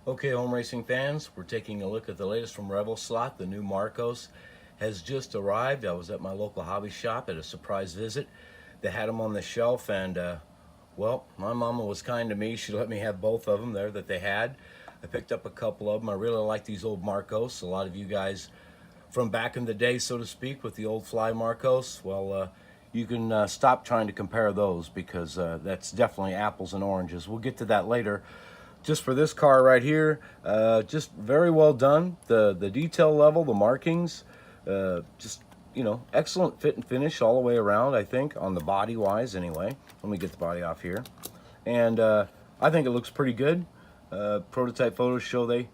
Okay, home racing fans, we're taking a look at the latest from Revoslot. The new Marcos has just arrived. I was at my local hobby shop at a surprise visit. They had them on the shelf, and well, my mama was kind to me. She let me have both of them there that they had. I picked up a couple of them. I really like these old Marcos. A lot of you guys from back in the day, so to speak, with the old fly Marcos, well, you can stop trying to compare those because that's definitely apples and oranges. We'll get to that later. Just for this car right here, just very well done. The detail level, the markings, just, you know, excellent fit and finish all the way around, I think, on the body wise anyway. Let me get the body off here. And I think it looks pretty good. Prototype photos show they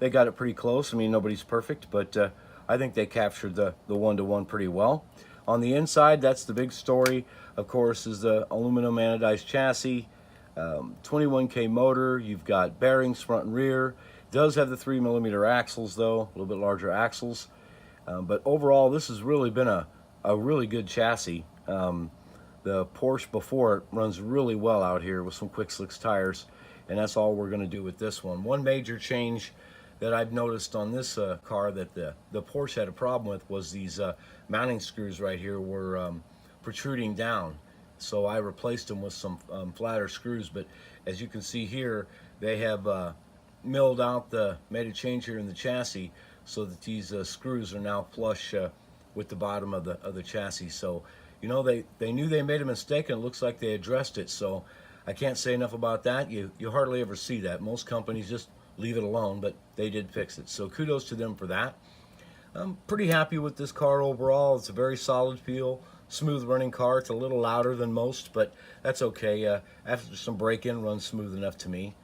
got it pretty close. I mean, nobody's perfect, but I think they captured the one-to-one pretty well. On the inside, that's the big story, of course, is the aluminum anodized chassis. 21K motor. You've got bearings front and rear. It does have the 3mm axles though, a little bit larger axles. But overall, this has really been a really good chassis. The Porsche before it runs really well out here with some quick slicks tires, and that's all we're going to do with this one. One major change that I've noticed on this car that the Porsche had a problem with was these mounting screws right here were protruding down. So I replaced them with some flatter screws, but as you can see here, they have milled out made a change here in the chassis so that these screws are now flush with the bottom of the chassis. So, you know, they knew they made a mistake, and it looks like they addressed it. So I can't say enough about that. You hardly ever see that. Most companies just leave it alone, but they did fix it. So kudos to them for that. I'm pretty happy with this car overall. It's a very solid feel, smooth running car. It's a little louder than most, but that's okay. After some break-in, runs smooth enough to me.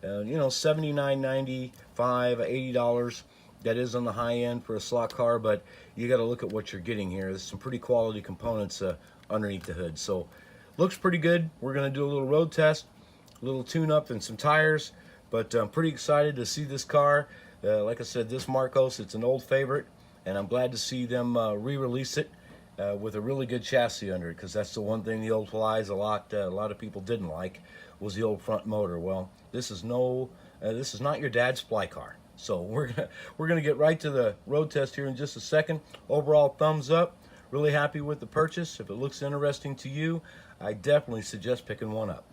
You know, $79.95, $80. That is on the high end for a slot car, but you got to look at what you're getting here. There's some pretty quality components underneath the hood. So looks pretty good. We're going to do a little road test, a little tune-up, and some tires. But I'm pretty excited to see this car. Like I said, this Marcos, it's an old favorite, and I'm glad to see them re-release it with a really good chassis under it, because that's the one thing the old flies a lot of people didn't like, was the old front motor. Well, this is not your dad's fly car. So we're gonna get right to the road test here in just a second. Overall, thumbs up. Really happy with the purchase. If it looks interesting to you, I definitely suggest picking one up.